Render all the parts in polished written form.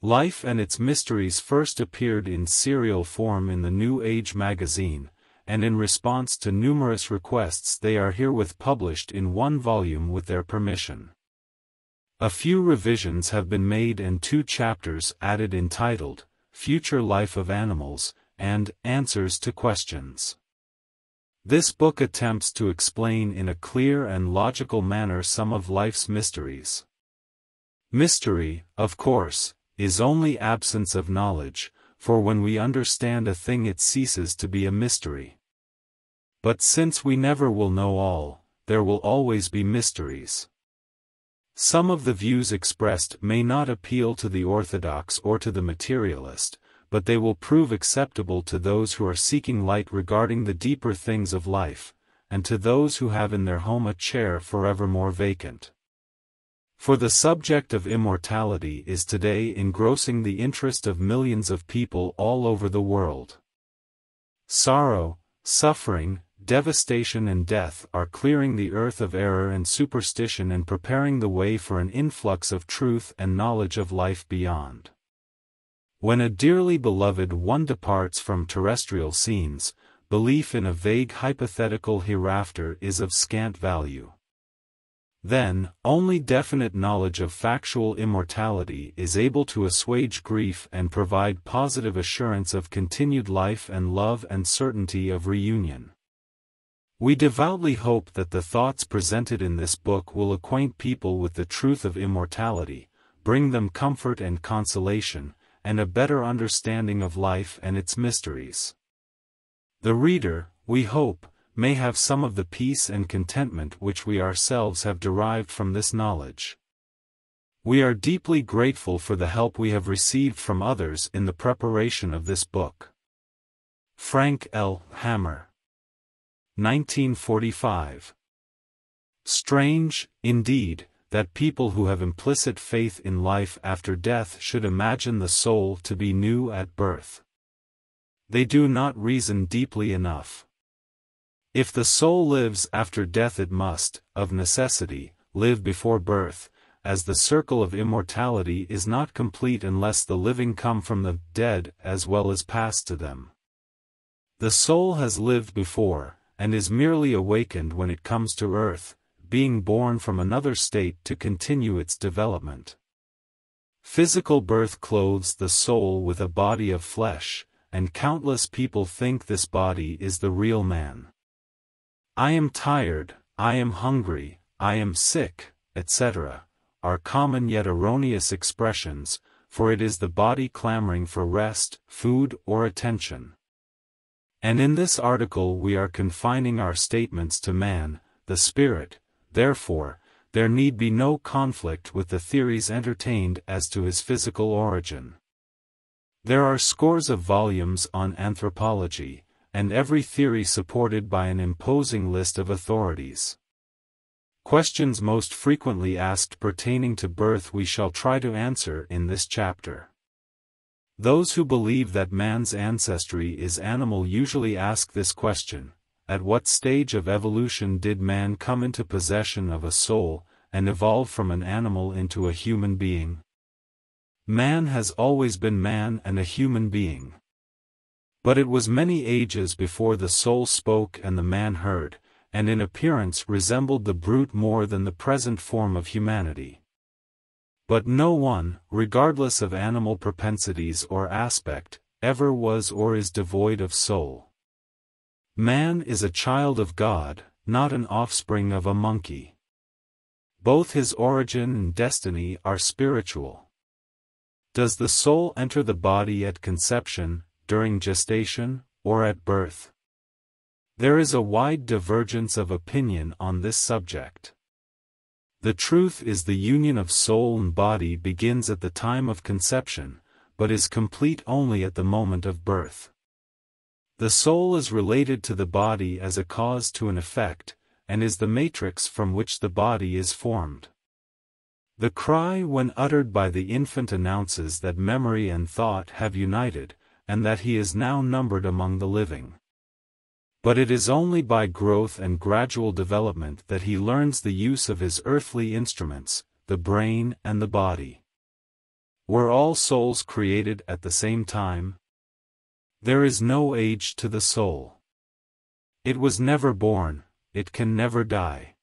Life and Its Mysteries first appeared in serial form in the New Age magazine, and in response to numerous requests they are herewith published in one volume with their permission. A few revisions have been made and 2 chapters added entitled, Future Life of Animals, and Answers to Questions. This book attempts to explain in a clear and logical manner some of life's mysteries. Mystery, of course, is only absence of knowledge, for when we understand a thing it ceases to be a mystery. But since we never will know all, there will always be mysteries. Some of the views expressed may not appeal to the orthodox or to the materialist, but they will prove acceptable to those who are seeking light regarding the deeper things of life, and to those who have in their home a chair forevermore vacant. For the subject of immortality is today engrossing the interest of millions of people all over the world. Sorrow, suffering, devastation and death are clearing the earth of error and superstition and preparing the way for an influx of truth and knowledge of life beyond. When a dearly beloved one departs from terrestrial scenes, belief in a vague hypothetical hereafter is of scant value. Then, only definite knowledge of factual immortality is able to assuage grief and provide positive assurance of continued life and love and certainty of reunion. We devoutly hope that the thoughts presented in this book will acquaint people with the truth of immortality, bring them comfort and consolation, and a better understanding of life and its mysteries. The reader, we hope, may have some of the peace and contentment which we ourselves have derived from this knowledge. We are deeply grateful for the help we have received from others in the preparation of this book. Frank L. Hammer. 1945. Strange, indeed, that people who have implicit faith in life after death should imagine the soul to be new at birth. They do not reason deeply enough. If the soul lives after death it must, of necessity, live before birth, as the circle of immortality is not complete unless the living come from the dead as well as pass to them. The soul has lived before, and is merely awakened when it comes to earth, being born from another state to continue its development. Physical birth clothes the soul with a body of flesh, and countless people think this body is the real man. I am tired, I am hungry, I am sick, etc., are common yet erroneous expressions, for it is the body clamoring for rest, food or attention. And in this article we are confining our statements to man, the spirit, therefore, there need be no conflict with the theories entertained as to his physical origin. There are scores of volumes on anthropology, and every theory supported by an imposing list of authorities. Questions most frequently asked pertaining to birth we shall try to answer in this chapter. Those who believe that man's ancestry is animal usually ask this question: at what stage of evolution did man come into possession of a soul, and evolve from an animal into a human being? Man has always been man and a human being. But it was many ages before the soul spoke and the man heard, and in appearance resembled the brute more than the present form of humanity. But no one, regardless of animal propensities or aspect, ever was or is devoid of soul. Man is a child of God, not an offspring of a monkey. Both his origin and destiny are spiritual. Does the soul enter the body at conception, during gestation, or at birth? There is a wide divergence of opinion on this subject. The truth is the union of soul and body begins at the time of conception, but is complete only at the moment of birth. The soul is related to the body as a cause to an effect, and is the matrix from which the body is formed. The cry when uttered by the infant announces that memory and thought have united, and that he is now numbered among the living. But it is only by growth and gradual development that he learns the use of his earthly instruments, the brain and the body. Were all souls created at the same time? There is no age to the soul. It was never born, it can never die.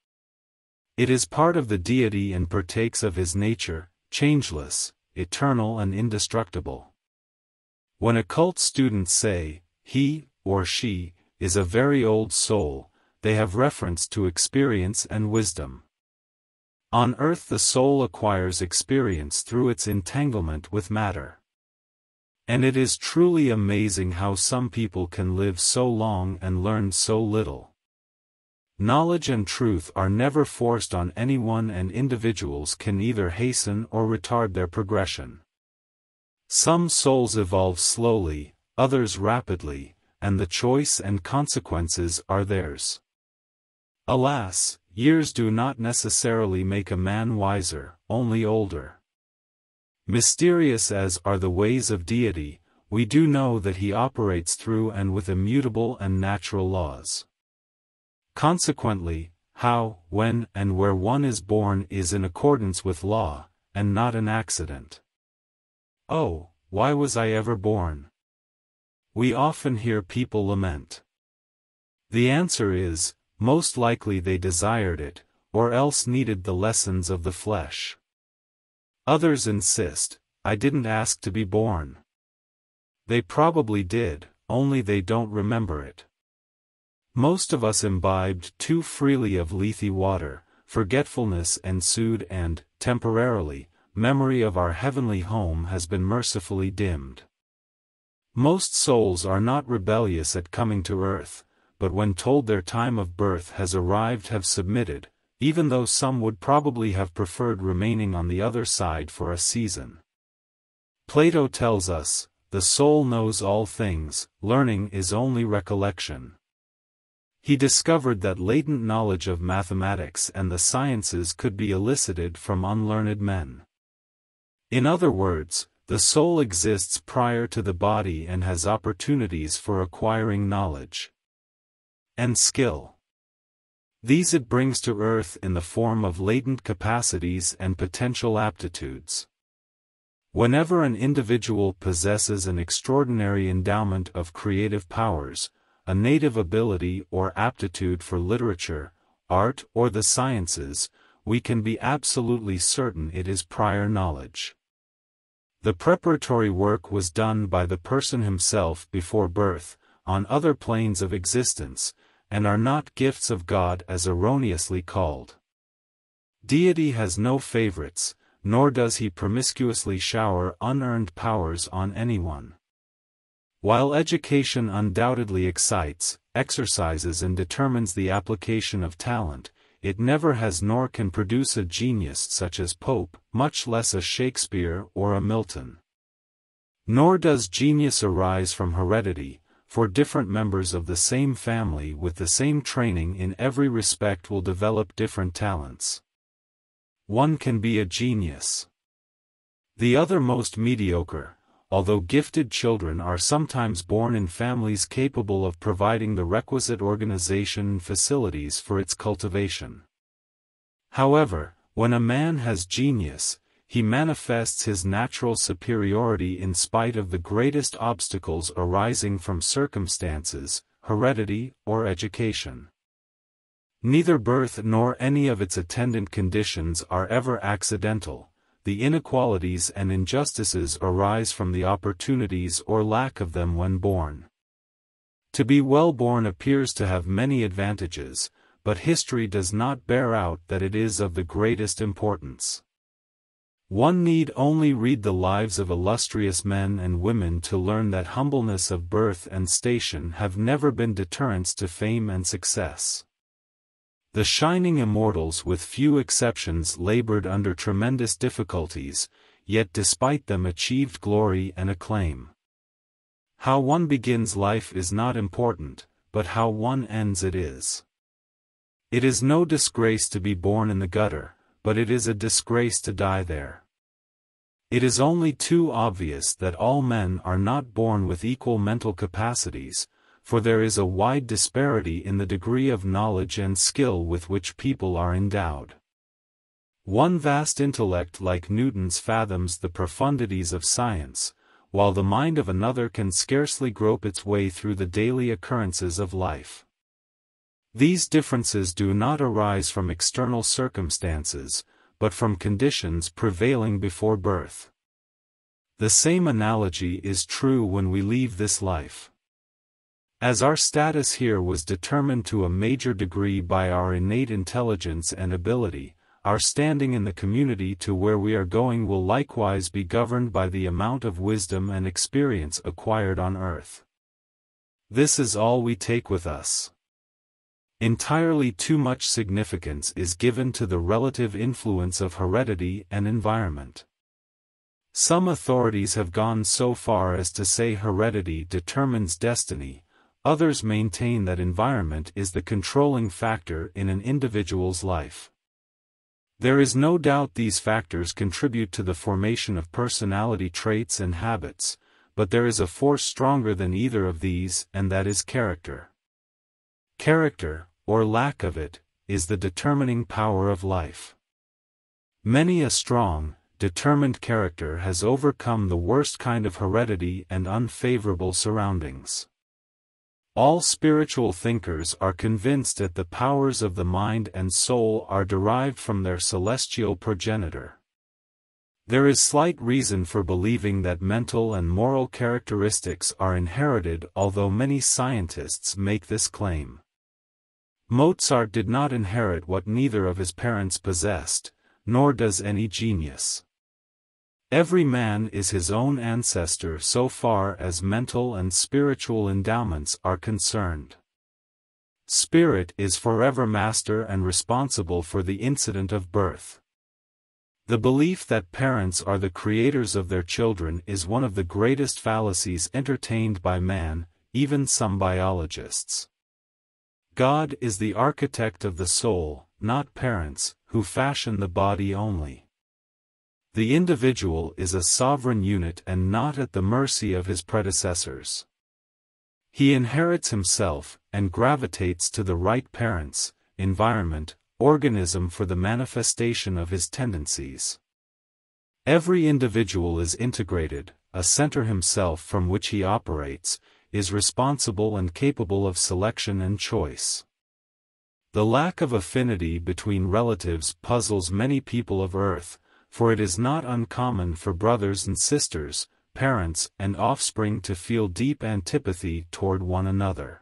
It is part of the deity and partakes of his nature, changeless, eternal and indestructible. When occult students say, he, or she, is a very old soul, they have reference to experience and wisdom. On earth the soul acquires experience through its entanglement with matter. And it is truly amazing how some people can live so long and learn so little. Knowledge and truth are never forced on anyone, and individuals can either hasten or retard their progression. Some souls evolve slowly, others rapidly, and the choice and consequences are theirs. Alas, years do not necessarily make a man wiser, only older. Mysterious as are the ways of deity, we do know that he operates through and with immutable and natural laws. Consequently, how, when, and where one is born is in accordance with law, and not an accident. Oh, why was I ever born? We often hear people lament. The answer is, most likely they desired it, or else needed the lessons of the flesh. Others insist, I didn't ask to be born. They probably did, only they don't remember it. Most of us imbibed too freely of lethe water, forgetfulness ensued and, temporarily, memory of our heavenly home has been mercifully dimmed. Most souls are not rebellious at coming to earth, but when told their time of birth has arrived have submitted, even though some would probably have preferred remaining on the other side for a season. Plato tells us, the soul knows all things, learning is only recollection. He discovered that latent knowledge of mathematics and the sciences could be elicited from unlearned men. In other words, the soul exists prior to the body and has opportunities for acquiring knowledge and skill. These it brings to earth in the form of latent capacities and potential aptitudes. Whenever an individual possesses an extraordinary endowment of creative powers, a native ability or aptitude for literature, art or the sciences, we can be absolutely certain it is prior knowledge. The preparatory work was done by the person himself before birth, on other planes of existence, and are not gifts of God as erroneously called. Deity has no favorites, nor does he promiscuously shower unearned powers on anyone. While education undoubtedly excites, exercises and determines the application of talent, it never has nor can produce a genius such as Pope, much less a Shakespeare or a Milton. Nor does genius arise from heredity, for different members of the same family with the same training in every respect will develop different talents. One can be a genius. The other most mediocre, although gifted children are sometimes born in families capable of providing the requisite organization and facilities for its cultivation. However, when a man has genius, he manifests his natural superiority in spite of the greatest obstacles arising from circumstances, heredity, or education. Neither birth nor any of its attendant conditions are ever accidental. The inequalities and injustices arise from the opportunities or lack of them when born. To be well born appears to have many advantages, but history does not bear out that it is of the greatest importance. One need only read the lives of illustrious men and women to learn that humbleness of birth and station have never been deterrents to fame and success. The shining immortals with few exceptions labored under tremendous difficulties, yet despite them achieved glory and acclaim. How one begins life is not important, but how one ends it is. It is no disgrace to be born in the gutter, but it is a disgrace to die there. It is only too obvious that all men are not born with equal mental capacities, for there is a wide disparity in the degree of knowledge and skill with which people are endowed. One vast intellect like Newton's fathoms the profundities of science, while the mind of another can scarcely grope its way through the daily occurrences of life. These differences do not arise from external circumstances, but from conditions prevailing before birth. The same analogy is true when we leave this life. As our status here was determined to a major degree by our innate intelligence and ability, our standing in the community to where we are going will likewise be governed by the amount of wisdom and experience acquired on earth. This is all we take with us. Entirely too much significance is given to the relative influence of heredity and environment. Some authorities have gone so far as to say heredity determines destiny, others maintain that environment is the controlling factor in an individual's life. There is no doubt these factors contribute to the formation of personality traits and habits, but there is a force stronger than either of these, and that is character. Character, or lack of it, is the determining power of life. Many a strong, determined character has overcome the worst kind of heredity and unfavorable surroundings. All spiritual thinkers are convinced that the powers of the mind and soul are derived from their celestial progenitor. There is slight reason for believing that mental and moral characteristics are inherited, although many scientists make this claim. Mozart did not inherit what neither of his parents possessed, nor does any genius. Every man is his own ancestor so far as mental and spiritual endowments are concerned. Spirit is forever master and responsible for the incident of birth. The belief that parents are the creators of their children is one of the greatest fallacies entertained by man, even some biologists. God is the architect of the soul, not parents, who fashion the body only. The individual is a sovereign unit and not at the mercy of his predecessors. He inherits himself, and gravitates to the right parents, environment, organism for the manifestation of his tendencies. Every individual is integrated, a center himself from which he operates, is responsible and capable of selection and choice. The lack of affinity between relatives puzzles many people of Earth, for it is not uncommon for brothers and sisters, parents and offspring to feel deep antipathy toward one another.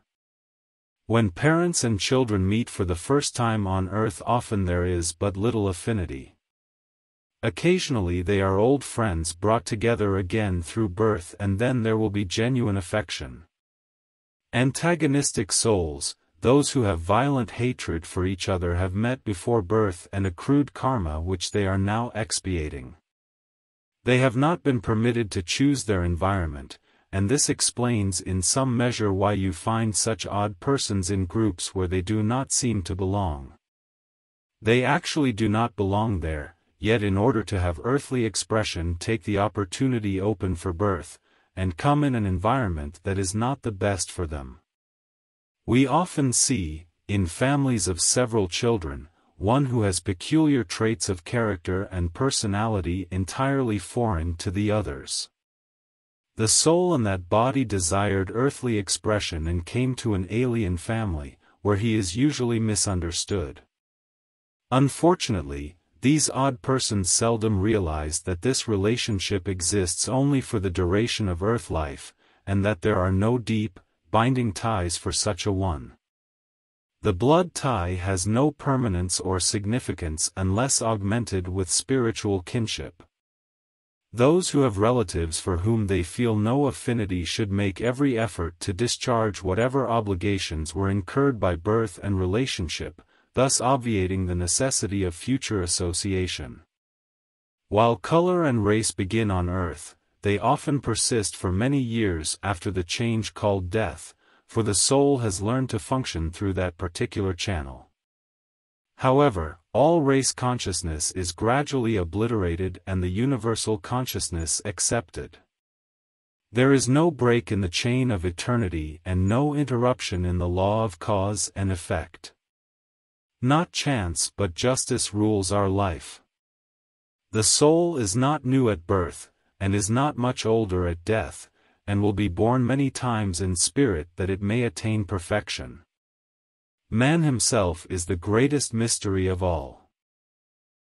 When parents and children meet for the first time on earth, often there is but little affinity. Occasionally they are old friends brought together again through birth, and then there will be genuine affection. Antagonistic souls, those who have violent hatred for each other, have met before birth and accrued karma which they are now expiating. They have not been permitted to choose their environment, and this explains in some measure why you find such odd persons in groups where they do not seem to belong. They actually do not belong there, yet in order to have earthly expression take the opportunity open for birth, and come in an environment that is not the best for them. We often see, in families of several children, one who has peculiar traits of character and personality entirely foreign to the others. The soul in that body desired earthly expression and came to an alien family, where he is usually misunderstood. Unfortunately, these odd persons seldom realize that this relationship exists only for the duration of earth life, and that there are no deep, binding ties for such a one. The blood tie has no permanence or significance unless augmented with spiritual kinship. Those who have relatives for whom they feel no affinity should make every effort to discharge whatever obligations were incurred by birth and relationship, thus obviating the necessity of future association. While color and race begin on earth, they often persist for many years after the change called death, for the soul has learned to function through that particular channel. However, all race consciousness is gradually obliterated and the universal consciousness accepted. There is no break in the chain of eternity and no interruption in the law of cause and effect. Not chance but justice rules our life. The soul is not new at birth, and is not much older at death, and will be born many times in spirit that it may attain perfection. Man himself is the greatest mystery of all.